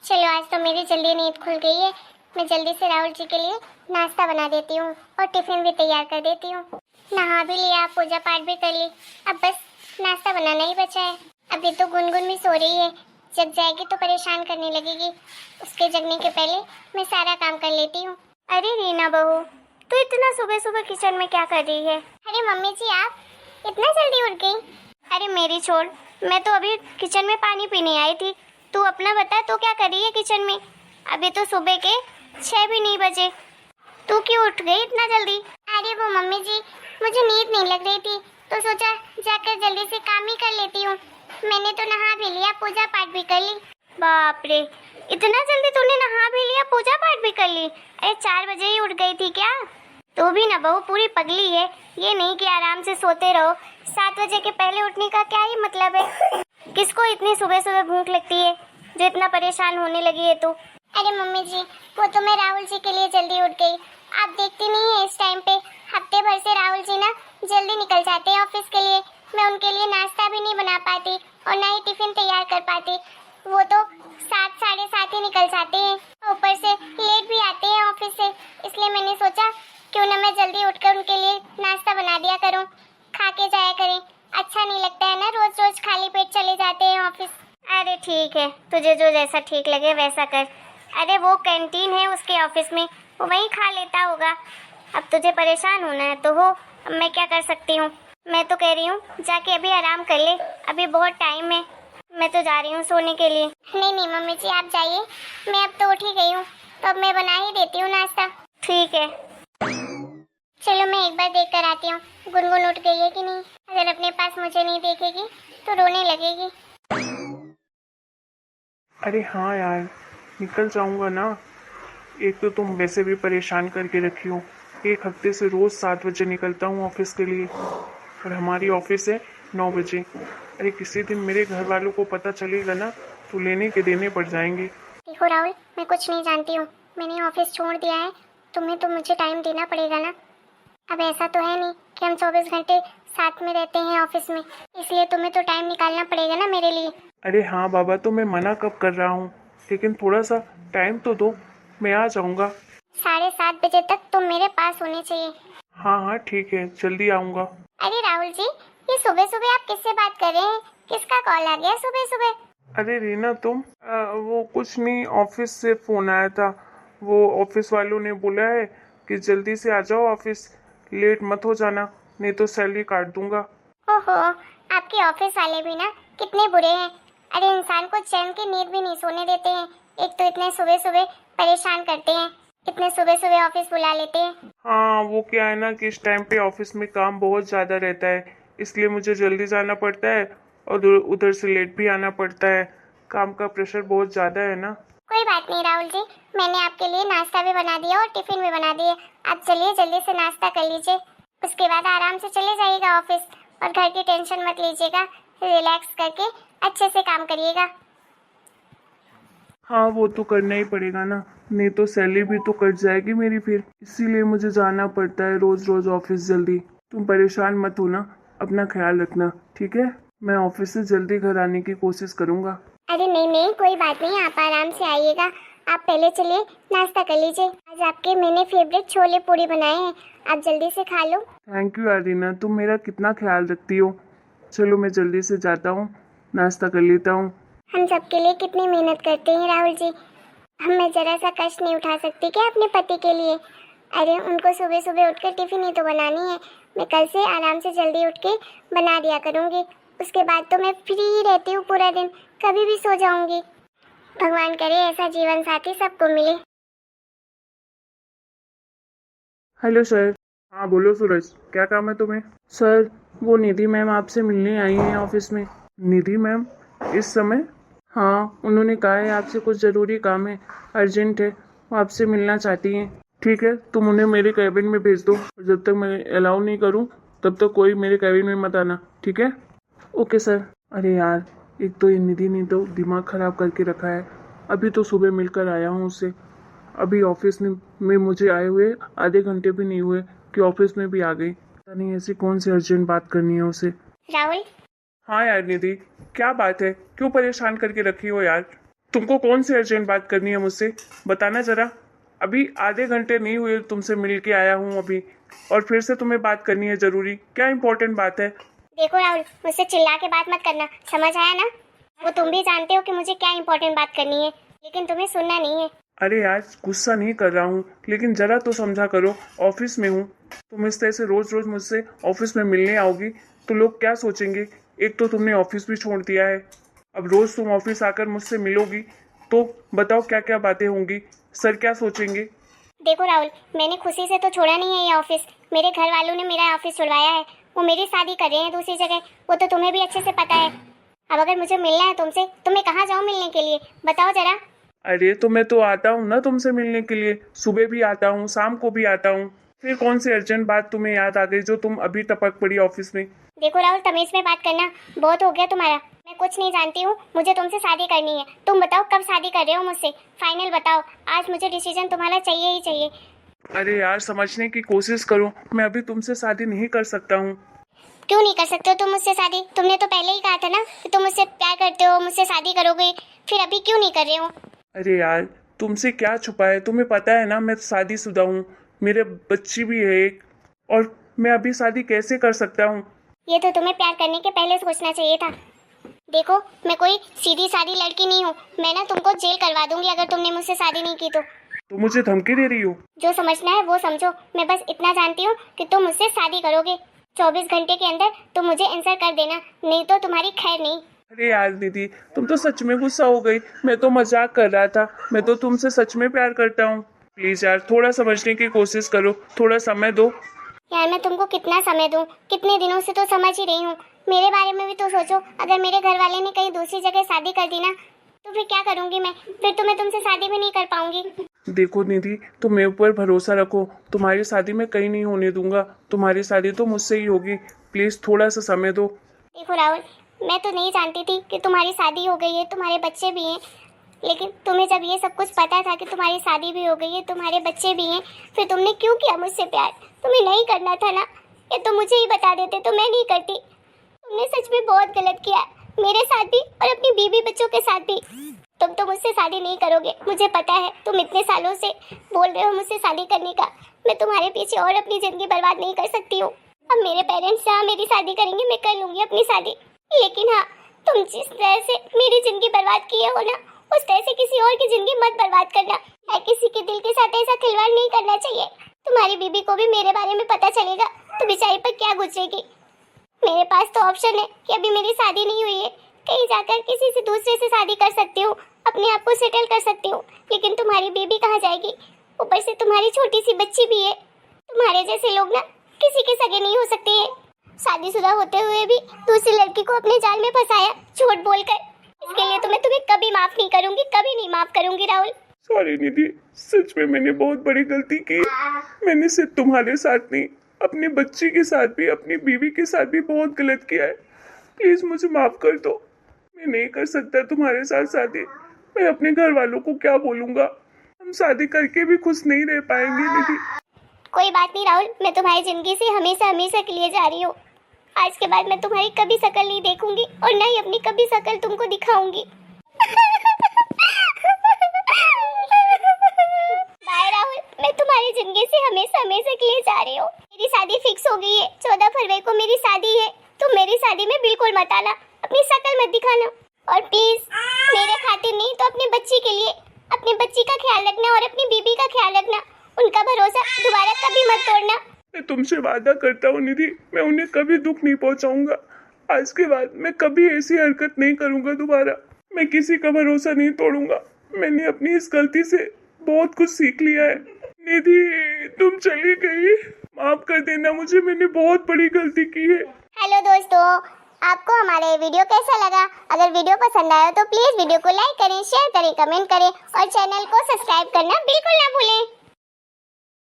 चलो आज तो मेरी जल्दी नींद खुल गई है। मैं जल्दी से राहुल जी के लिए नाश्ता बना देती हूँ और टिफिन भी तैयार कर देती हूँ। नहा भी लिया, पूजा पाठ भी कर ली, अब बस नाश्ता बनाना ही बचा है। अभी तो गुनगुन भी सो रही है, जग जाएगी तो परेशान करने लगेगी। उसके जगने के पहले मैं सारा काम कर लेती हूँ। अरे रीना बहू, तू इतना सुबह सुबह किचन में क्या कर रही है? अरे मम्मी जी, आप इतना जल्दी उठ गई? अरे मेरी छोड़, मैं तो अभी किचन में पानी पीने आई थी। तू अपना बता, तू क्या कर रही है किचन में? अभी तो सुबह के 6 भी नहीं बजे, तू क्यों उठ गई इतना जल्दी? अरे वो मम्मी जी, मुझे नींद नहीं लग रही थी तो सोचा जाकर जल्दी से काम ही कर लेती हूँ। मैंने तो नहा भी लिया, पूजा पाठ भी कर ली। बाप रे, इतना जल्दी तूने नहा भी लिया, पूजा पाठ भी कर ली? अरे 4 बजे ही उठ गई थी क्या? तू भी ना बहू पूरी पगली है। ये नहीं कि आराम से सोते रहो। 7 बजे के पहले उठने का क्या ही मतलब है? किसको इतनी सुबह सुबह भूख लगती है जो इतना परेशान होने लगी है तू? अरे मम्मी जी, वो तो मैं राहुल जी के लिए जल्दी उठ गई। आप देखती नहीं है इस टाइम पे हफ्ते भर से राहुल जी ना जल्दी निकल जाते हैं ऑफिस के लिए। मैं उनके लिए नाश्ता भी नहीं बना पाती और ना ही टिफिन तैयार कर पाती। वो तो 7 साढ़े 7 ही निकल जाते हैं, ऊपर से लेट भी आते हैं ऑफिस से। इसलिए मैंने सोचा क्यों ना मैं जल्दी उठकर उनके लिए नाश्ता बना दिया करूं, खा के जाया करें। अच्छा नहीं लगता है ना रोज रोज खाली पेट चले जाते हैं ऑफिस। अरे ठीक है, तुझे जो जैसा ठीक लगे वैसा कर। अरे वो कैंटीन है उसके ऑफिस में, वो वहीं खा लेता होगा। अब तुझे परेशान होना है तो हो, अब मैं क्या कर सकती हूँ? मैं तो कह रही हूँ जाके अभी आराम कर ले, अभी बहुत टाइम है। मैं तो जा रही हूँ सोने के लिए। नहीं नहीं मम्मी जी, आप जाइए, मैं अब तो उठ ही गई हूँ तो अब मैं बना ही देती हूँ नाश्ता। ठीक है, चलो मैं एक बार देख कर आती हूँ गुनगुन उठ गई है कि नहीं। अगर अपने पास मुझे नहीं देखेगी तो रोने लगेगी। अरे हाँ यार, निकल जाऊंगा ना। एक तो तुम वैसे भी परेशान करके रखी हो। एक हफ्ते से रोज 7 बजे निकलता हूँ ऑफिस के लिए और हमारी ऑफिस है 9 बजे। अरे किसी दिन मेरे घर वालों को पता चलेगा ना तो लेने के देने पड़ जाएंगे। देखो राहुल, मैं कुछ नहीं जानती हूँ, मैंने ऑफिस छोड़ दिया है। तुम्हें तो मुझे टाइम देना पड़ेगा ना। अब ऐसा तो है नहीं कि हम 24 घंटे साथ में रहते हैं ऑफिस में, इसलिए तुम्हें तो टाइम निकालना पड़ेगा ना मेरे लिए। अरे हाँ बाबा, तो मैं मना कब कर रहा हूँ, लेकिन थोड़ा सा टाइम तो दो, मैं आ जाऊँगा। 7:30 बजे तक तुम मेरे पास होने चाहिए। हाँ हाँ ठीक है, जल्दी आऊँगा। अरे राहुल जी, ये सुबह सुबह आप किससे बात कर रहे हैं? किसका कॉल आ गया सुबह सुबह? अरे रीना तुम, वो कुछ नहीं, ऑफिस से फोन आया था। वो ऑफिस वालों ने बोला है कि जल्दी से आ जाओ ऑफिस, लेट मत हो जाना नहीं तो सैलरी काट दूंगा। ओहो, आपके ऑफिस वाले भी ना कितने बुरे हैं। अरे इंसान को चैन की नींद भी नहीं सोने देते हैं। एक तो इतने सुबह सुबह परेशान करते हैं, इतने सुबह सुबह ऑफिस बुला लेते हैं। हाँ वो क्या है ना कि इस टाइम पे ऑफिस में काम बहुत ज़्यादा रहता है, इसलिए मुझे जल्दी जाना पड़ता है और उधर से लेट भी आना पड़ता है। काम का प्रेशर बहुत ज़्यादा है ना। कोई बात नहीं राहुल जी, मैंने आपके लिए नाश्ता भी बना दिया और टिफिन भी बना दिए। आप चलिए जल्दी से नाश्ता कर लीजिए, उसके बाद आराम से चले जाइएगा ऑफिस और घर की टेंशन मत लीजिएगा। रिलैक्स करके अच्छे से काम करिएगा। हाँ वो तो करना ही पड़ेगा ना, नहीं तो सैलरी भी तो कट जाएगी मेरी फिर। इसीलिए मुझे जाना पड़ता है रोज रोज ऑफिस जल्दी। तुम परेशान मत हो ना, अपना ख्याल रखना, ठीक है? मैं ऑफिस से जल्दी घर आने की कोशिश करूँगा। अरे नहीं नहीं, कोई बात नहीं, आप आराम से आइएगा। आप पहले चलिए नाश्ता कर लीजिए। आज आपके मैंने फेवरेट छोले पूरी बनाए हैं, आप जल्दी से खा लो। थैंक यू आरीना, तुम मेरा कितना ख्याल रखती हो। चलो मैं जल्दी से जाता हूँ, नाश्ता कर लेता हूँ। हम सबके लिए कितनी मेहनत करते हैं राहुल जी, हम मैं जरा सा कष्ट नहीं उठा सकती क्या अपने पति के लिए? अरे उनको सुबह सुबह उठकर टिफिन ही तो बनानी है। मैं कल से आराम से जल्दी उठ के बना दिया करूँगी, उसके बाद तो मैं फ्री रहती हूँ पूरा दिन, कभी भी सो जाऊँगी। भगवान करे ऐसा जीवन साथी सबको मिले। Hello sir. हाँ बोलो सूरज, क्या काम है तुम्हें? सर वो निधि मैम आपसे मिलने आई हैं ऑफिस में। निधि मैम इस समय? हाँ उन्होंने कहा है आपसे कुछ ज़रूरी काम है, अर्जेंट है, वो आपसे मिलना चाहती हैं। ठीक है, तुम उन्हें मेरे कैबिन में भेज दो और जब तक मैं अलाउ नहीं करूँ तब तक कोई मेरे कैबिन में मत आना, ठीक है? Okay sir. अरे यार, एक तो ये निधि ने तो दिमाग ख़राब करके रखा है। अभी तो सुबह मिलकर आया हूँ उससे, अभी ऑफिस में मुझे आए हुए आधे घंटे भी नहीं हुए कि ऑफिस में भी आ गई। पता नहीं ऐसी कौन सी अर्जेंट बात करनी है उसे। राहुल, हाँ यार निधि, क्या बात है, क्यों परेशान करके रखी हो यार? तुमको कौन सी अर्जेंट बात करनी है मुझसे, बताना जरा। अभी आधे घंटे नहीं हुए तुमसे मिल के आया हूँ अभी, और फिर से तुम्हें बात करनी है जरूरी। क्या इम्पोर्टेंट बात है? देखो राहुल, मुझसे चिल्ला के बात मत करना, समझ आया ना? वो तुम भी जानते हो कि मुझे क्या इंपॉर्टेंट बात करनी है, लेकिन तुम्हें सुनना नहीं है। अरे यार, गुस्सा नहीं कर रहा हूँ, लेकिन जरा तो समझा करो, ऑफिस में हूँ। तुम इस तरह से रोज रोज मुझसे ऑफिस में मिलने आओगी तो लोग क्या सोचेंगे? एक तो तुमने ऑफिस भी छोड़ दिया है, अब रोज तुम ऑफिस आकर मुझसे मिलोगी तो बताओ क्या क्या बातें होंगी, सर क्या सोचेंगे? देखो राहुल, मैंने खुशी से तो छोड़ा नहीं है ये ऑफिस, मेरे घर वालों ने मेरा ऑफिस छुड़वाया है। वो मेरी शादी कर रहे हैं दूसरी जगह, वो तो तुम्हें भी अच्छे से पता है। अब अगर मुझे मिलना है तुमसे तो मैं कहाँ जाऊँ मिलने के लिए, बताओ जरा। अरे तो मैं तो आता हूँ ना तुमसे मिलने के लिए, सुबह भी आता हूँ, शाम को भी आता हूँ। फिर कौन सी अर्जेंट बात तुम्हें याद आ गई जो तुम अभी टपक पड़ी ऑफिस में? देखो राहुल, तमीज में बात करना बहुत हो गया तुम्हारा। मैं कुछ नहीं जानती हूँ, मुझे तुमसे शादी करनी है। तुम बताओ कब शादी कर रहे हो मुझसे, फाइनल बताओ। आज मुझे डिसीजन तुम्हारा चाहिए ही चाहिए। अरे यार, समझने की कोशिश करो, मैं अभी तुमसे शादी नहीं कर सकता हूँ। क्यों नहीं कर सकते हो तुम मुझसे शादी? तुमने तो पहले ही कहा था ना कि तुम मुझसे प्यार करते हो, मुझसे शादी करोगे, फिर अभी क्यों नहीं कर रहे हो? अरे यार, तुमसे क्या छुपा है, तुम्हें पता है ना मैं शादीशुदा हूँ, मेरे बच्ची भी है एक, और मैं अभी शादी कैसे कर सकता हूँ? ये तो तुम्हें प्यार करने के पहले सोचना चाहिए था। देखो, मैं कोई सीधी सादी लड़की नहीं हूँ, मैं ना तुमको जेल करवा दूंगी अगर तुमने मुझसे शादी नहीं की तो। मुझे धमकी दे रही हो? जो समझना है वो समझो, मैं बस इतना जानती हूँ कि तुम मुझसे शादी करोगे। 24 घंटे के अंदर तुम मुझे आंसर कर देना, नहीं तो तुम्हारी खैर नहीं। अरे यार दीदी, तुम तो सच में गुस्सा हो गई, मैं तो मजाक कर रहा था, मैं तो तुमसे सच में प्यार करता हूँ। प्लीज यार, थोड़ा समझने की कोशिश करो, थोड़ा समय दो। यार मैं तुमको कितना समय दूं, कितने दिनों से तो समझ ही रही हूँ। मेरे बारे में भी तो सोचो, अगर मेरे घर वाले ने कहीं दूसरी जगह शादी कर दी ना तो फिर क्या करूंगी मैं? फिर तो मैं तुमसे शादी भी नहीं कर पाऊंगी। देखो निधि, तुम मेरे ऊपर भरोसा रखो, तुम्हारी शादी मैं कहीं नहीं होने दूंगा, तुम्हारी शादी तो मुझसे ही होगी। प्लीज थोड़ा सा समय दो। देखो राहुल, मैं तो नहीं जानती थी कि तुम्हारी शादी हो गई है, तुम्हारे बच्चे भी हैं, लेकिन तुम्हें जब ये सब कुछ पता था कि तुम्हारी शादी भी हो गई है, तुम्हारे बच्चे भी हैं, फिर तुमने क्यों किया मुझसे प्यार? तुम्हें नहीं करना था ना, ये तो मुझे ही बता देते तो मैं नहीं करती। तुमने सच में बहुत गलत किया, मेरे साथ भी और अपनी बीवी बच्चों के साथ भी। तुम तो मुझसे शादी नहीं करोगे, मुझे पता है। तुम इतने सालों से बोल रहे हो मुझसे शादी करने का, मैं तुम्हारे पीछे और अपनी जिंदगी बर्बाद नहीं कर सकती हूँ। अब मेरे पेरेंट्स जहाँ मेरी शादी करेंगे मैं कर लूंगी अपनी शादी, लेकिन हाँ, तुम जिस तरह से मेरी जिंदगी बर्बाद किए हो ना, उस तरह से किसी और की जिंदगी मत बर्बाद करना। किसी के दिल के साथ ऐसा खिलवाड़ नहीं करना चाहिए। तुम्हारी बीबी को भी मेरे बारे में पता चलेगा तो बेचारी पर क्या गुजरेगी। मेरे पास तो ऑप्शन है कि अभी मेरी शादी नहीं हुई है, कहीं जाकर किसी से दूसरे से शादी कर सकती हूँ, अपने आप को सेटल कर सकती हूँ, लेकिन तुम्हारी बीबी कहाँ जाएगी? ऊपर से तुम्हारी छोटी सी बच्ची भी है। तुम्हारे जैसे लोग ना किसी के सगे नहीं हो सकते हैं। शादीशुदा होते हुए भी दूसरी लड़की को अपने जाल में फंसाया झूठ बोलकर। इसके लिए तो मैं तुम्हें कभी माफ नहीं करूंगी, कभी नहीं माफ करूंगी राहुल। सॉरी निधि, सच में मैंने बहुत बड़ी गलती की। मैंने सिर्फ तुम्हारे साथ नहीं, अपनी बच्ची के साथ भी, अपनी बीवी के साथ भी बहुत गलत किया है। प्लीज मुझे माफ कर दो, मैं नहीं कर सकता तुम्हारे साथ शादी। मैं अपने घर वालों को क्या बोलूंगा? हम शादी करके भी खुश नहीं रह पाएंगे निधि। कोई बात नहीं राहुल, मैं तुम्हारी जिंदगी से हमेशा हमेशा के लिए जा रही हूँ। आज के बाद मैं तुम्हारी कभी शक्ल नहीं देखूंगी और ना ही अपनी कभी शक्ल तुमको दिखाऊंगी। बाय राहुल, मैं तुम्हारी जिंदगी से हमेशा हमेशा के लिए जा रही हूँ। मेरी शादी फिक्स हो गई है, 14 फरवरी को मेरी शादी है। तुम मेरी शादी में बिल्कुल मत आना, अपनी शक्ल मत दिखाना, और प्लीज मेरे खातिर नहीं तो अपनी बच्ची के लिए अपनी बच्ची का ख्याल रखना और अपनी बीबी का ख्याल रखना। उनका भरोसा दोबारा कभी मत तोड़ना। मैं तुमसे वादा करता हूँ निधि, मैं उन्हें कभी दुख नहीं पहुँचाऊंगा। आज के बाद मैं कभी ऐसी हरकत नहीं करूंगा दोबारा। मैं किसी का भरोसा नहीं तोड़ूंगा। मैंने अपनी इस गलती से बहुत कुछ सीख लिया है। निधि, तुम चली गई, माफ कर देना मुझे, मैंने बहुत बड़ी गलती की है। हेलो दोस्तों, आपको हमारा ये वीडियो कैसा लगा? अगर वीडियो पसंद आया तो प्लीज वीडियो को लाइक करें, शेयर करें, कमेंट करें और चैनल को सब्सक्राइब करना बिल्कुल ना भूलें।